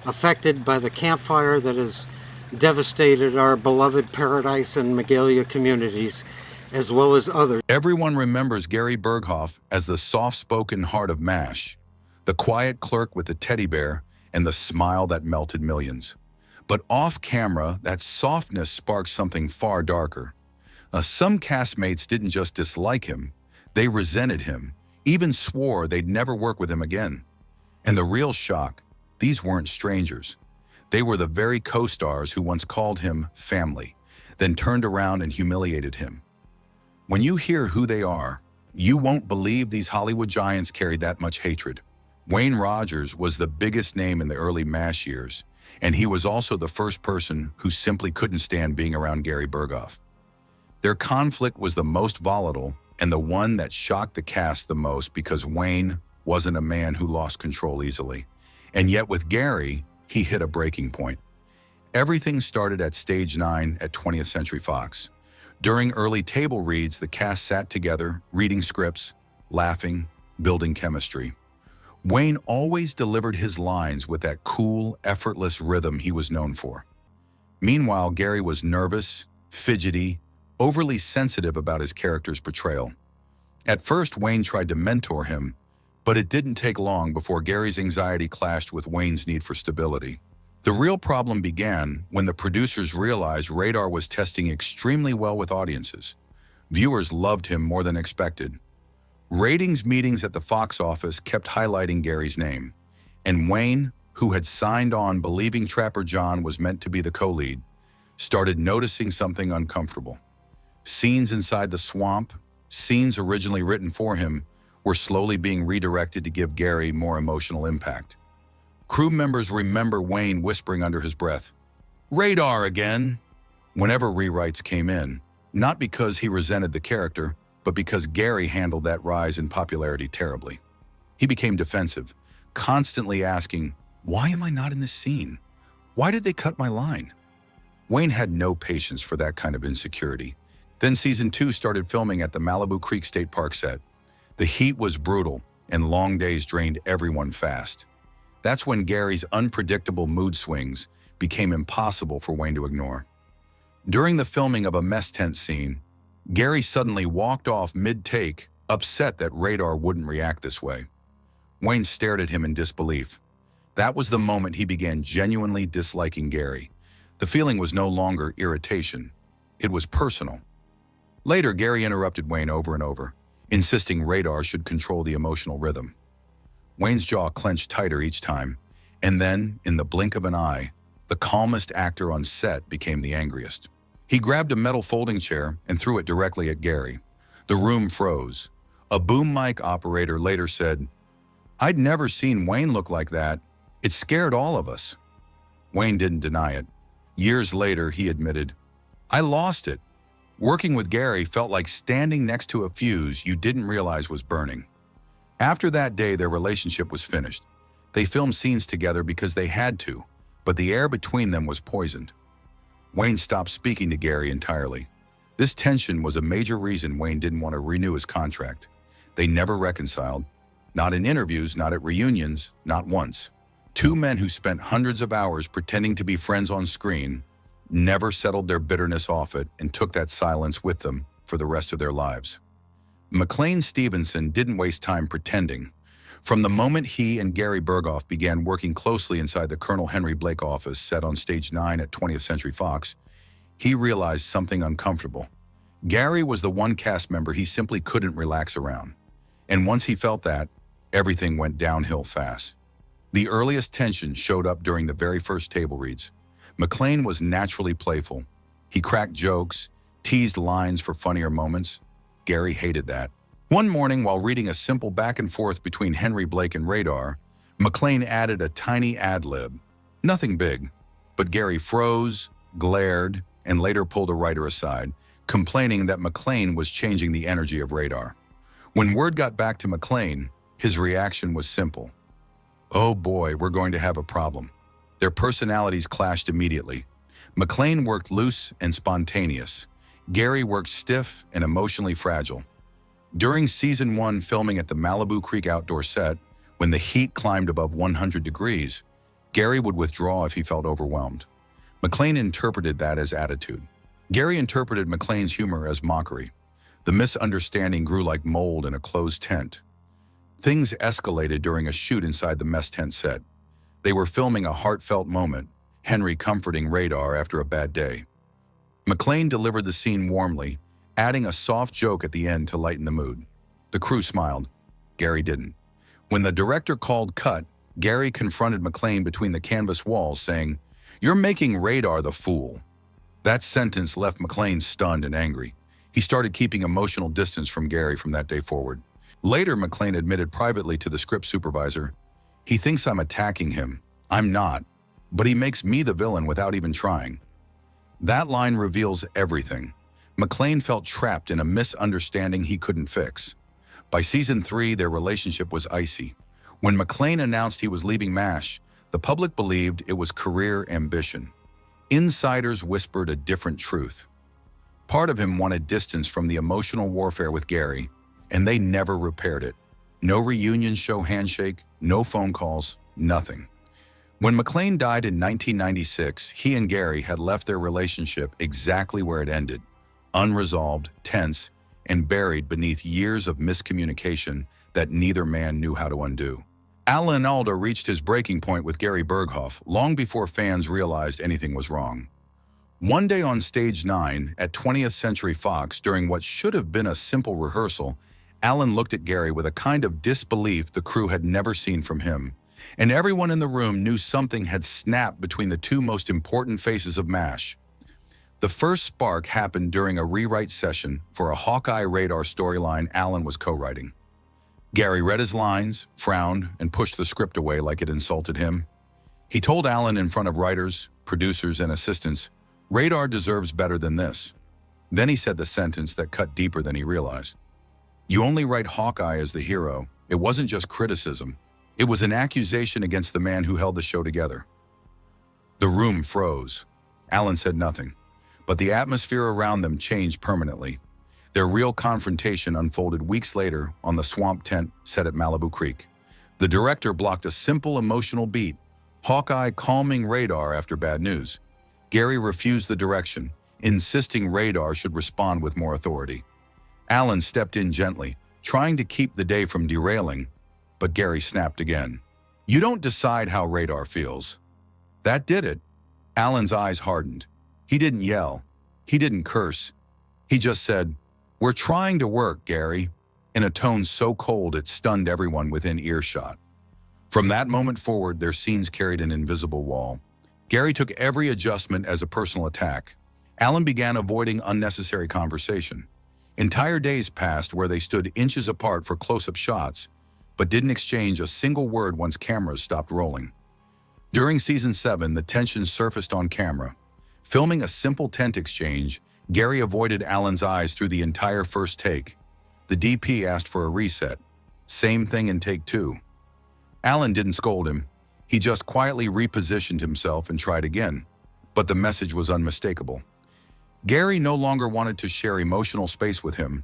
affected by the campfire that has devastated our beloved Paradise and Magalia communities, as well as others. Everyone remembers Gary Burghoff as the soft-spoken heart of MASH, the quiet clerk with the teddy bear and the smile that melted millions. But off-camera, that softness sparked something far darker. Some castmates didn't just dislike him, they resented him, even swore they'd never work with him again. And the real shock, these weren't strangers. They were the very co-stars who once called him family, then turned around and humiliated him. When you hear who they are, you won't believe these Hollywood giants carried that much hatred. Wayne Rogers was the biggest name in the early MASH years, and he was also the first person who simply couldn't stand being around Gary Burghoff. Their conflict was the most volatile and the one that shocked the cast the most because Wayne wasn't a man who lost control easily. And yet with Gary, he hit a breaking point. Everything started at Stage 9 at 20th Century Fox. During early table reads, the cast sat together, reading scripts, laughing, building chemistry. Wayne always delivered his lines with that cool, effortless rhythm he was known for. Meanwhile, Gary was nervous, fidgety, overly sensitive about his character's portrayal. At first, Wayne tried to mentor him, but it didn't take long before Gary's anxiety clashed with Wayne's need for stability. The real problem began when the producers realized Radar was testing extremely well with audiences. Viewers loved him more than expected. Ratings meetings at the Fox office kept highlighting Gary's name, and Wayne, who had signed on believing Trapper John was meant to be the co-lead, started noticing something uncomfortable. Scenes inside the swamp, scenes originally written for him, were slowly being redirected to give Gary more emotional impact. Crew members remember Wayne whispering under his breath, "Radar again," whenever rewrites came in, not because he resented the character, but because Gary handled that rise in popularity terribly. He became defensive, constantly asking, "Why am I not in this scene? Why did they cut my line?" Wayne had no patience for that kind of insecurity. Then Season 2 started filming at the Malibu Creek State Park set. The heat was brutal, and long days drained everyone fast. That's when Gary's unpredictable mood swings became impossible for Wayne to ignore. During the filming of a mess tent scene, Gary suddenly walked off mid-take, upset that Radar wouldn't react this way. Wayne stared at him in disbelief. That was the moment he began genuinely disliking Gary. The feeling was no longer irritation. It was personal. Later, Gary interrupted Wayne over and over, insisting Radar should control the emotional rhythm. Wayne's jaw clenched tighter each time, and then, in the blink of an eye, the calmest actor on set became the angriest. He grabbed a metal folding chair and threw it directly at Gary. The room froze. A boom mic operator later said, "I'd never seen Wayne look like that. It scared all of us." Wayne didn't deny it. Years later, he admitted, "I lost it. Working with Gary felt like standing next to a fuse you didn't realize was burning." After that day, their relationship was finished. They filmed scenes together because they had to, but the air between them was poisoned. Wayne stopped speaking to Gary entirely. This tension was a major reason Wayne didn't want to renew his contract. They never reconciled. Not in interviews, not at reunions, not once. Two men who spent hundreds of hours pretending to be friends on screen never settled their bitterness off it and took that silence with them for the rest of their lives. McLean Stevenson didn't waste time pretending. From the moment he and Gary Burghoff began working closely inside the Colonel Henry Blake office set on Stage 9 at 20th Century Fox, he realized something uncomfortable. Gary was the one cast member he simply couldn't relax around. And once he felt that, everything went downhill fast. The earliest tension showed up during the very first table reads. McLean was naturally playful. He cracked jokes, teased lines for funnier moments. Gary hated that. One morning, while reading a simple back and forth between Henry Blake and Radar, McLean added a tiny ad-lib. Nothing big, but Gary froze, glared, and later pulled a writer aside, complaining that McLean was changing the energy of Radar. When word got back to McLean, his reaction was simple. "Oh boy, we're going to have a problem." Their personalities clashed immediately. McLean worked loose and spontaneous. Gary worked stiff and emotionally fragile. During Season 1 filming at the Malibu Creek outdoor set, when the heat climbed above 100 degrees, Gary would withdraw if he felt overwhelmed. McClane interpreted that as attitude. Gary interpreted McClane's humor as mockery. The misunderstanding grew like mold in a closed tent. Things escalated during a shoot inside the mess tent set. They were filming a heartfelt moment, Henry comforting Radar after a bad day. McClane delivered the scene warmly, adding a soft joke at the end to lighten the mood. The crew smiled. Gary didn't. When the director called cut, Gary confronted McClane between the canvas walls, saying, "You're making Radar the fool." That sentence left McClane stunned and angry. He started keeping emotional distance from Gary from that day forward. Later, McClane admitted privately to the script supervisor, "He thinks I'm attacking him. I'm not. But he makes me the villain without even trying." That line reveals everything. McClane felt trapped in a misunderstanding he couldn't fix. By season 3, their relationship was icy. When McClane announced he was leaving MASH, the public believed it was career ambition. Insiders whispered a different truth. Part of him wanted distance from the emotional warfare with Gary, and they never repaired it. No reunion show handshake, no phone calls, nothing. When McClane died in 1996, he and Gary had left their relationship exactly where it ended, unresolved, tense, and buried beneath years of miscommunication that neither man knew how to undo. Alan Alda reached his breaking point with Gary Burghoff long before fans realized anything was wrong. One day on Stage 9 at 20th Century Fox, during what should have been a simple rehearsal, Alan looked at Gary with a kind of disbelief the crew had never seen from him. And everyone in the room knew something had snapped between the two most important faces of MASH. The first spark happened during a rewrite session for a Hawkeye Radar storyline Alan was co-writing. Gary read his lines, frowned, and pushed the script away like it insulted him. He told Alan in front of writers, producers, and assistants, "Radar deserves better than this." Then he said the sentence that cut deeper than he realized. "You only write Hawkeye as the hero. It wasn't just criticism. It was an accusation against the man who held the show together." The room froze. Alan said nothing, but the atmosphere around them changed permanently. Their real confrontation unfolded weeks later on the swamp tent set at Malibu Creek. The director blocked a simple emotional beat, Hawkeye calming Radar after bad news. Gary refused the direction, insisting Radar should respond with more authority. Alan stepped in gently, trying to keep the day from derailing, but Gary snapped again. "You don't decide how Radar feels." That did it. Alan's eyes hardened. He didn't yell. He didn't curse. He just said, "We're trying to work, Gary," in a tone so cold it stunned everyone within earshot. From that moment forward, their scenes carried an invisible wall. Gary took every adjustment as a personal attack. Alan began avoiding unnecessary conversation. Entire days passed where they stood inches apart for close-up shots, but didn't exchange a single word once cameras stopped rolling. During season 7, the tension surfaced on camera. Filming a simple tent exchange, Gary avoided Alan's eyes through the entire first take. The DP asked for a reset. Same thing in take 2. Alan didn't scold him. He just quietly repositioned himself and tried again. But the message was unmistakable. Gary no longer wanted to share emotional space with him.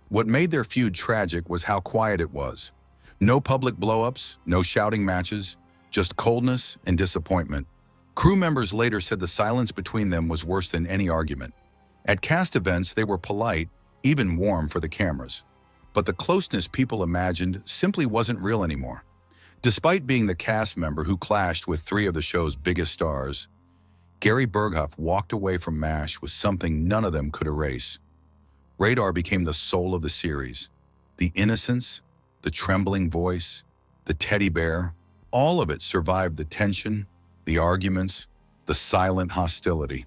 What made their feud tragic was how quiet it was. No public blow-ups, no shouting matches, just coldness and disappointment. Crew members later said the silence between them was worse than any argument. At cast events, they were polite, even warm for the cameras. But the closeness people imagined simply wasn't real anymore. Despite being the cast member who clashed with 3 of the show's biggest stars, Gary Burghoff walked away from MASH with something none of them could erase. Radar became the soul of the series. The innocence, the trembling voice, the teddy bear, all of it survived the tension, the arguments, the silent hostility.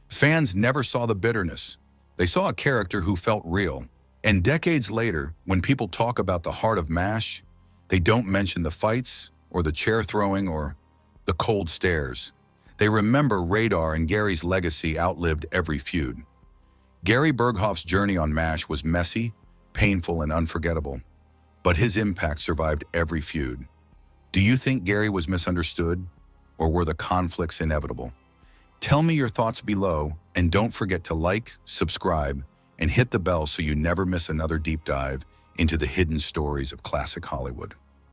Fans never saw the bitterness. They saw a character who felt real. And decades later, when people talk about the heart of MASH, they don't mention the fights, or the chair throwing, or the cold stares. They remember Radar and Gary's legacy outlived every feud. Gary Burghoff's journey on MASH was messy, painful, and unforgettable. But his impact survived every feud. Do you think Gary was misunderstood, or were the conflicts inevitable? Tell me your thoughts below, and don't forget to like, subscribe, and hit the bell so you never miss another deep dive into the hidden stories of classic Hollywood.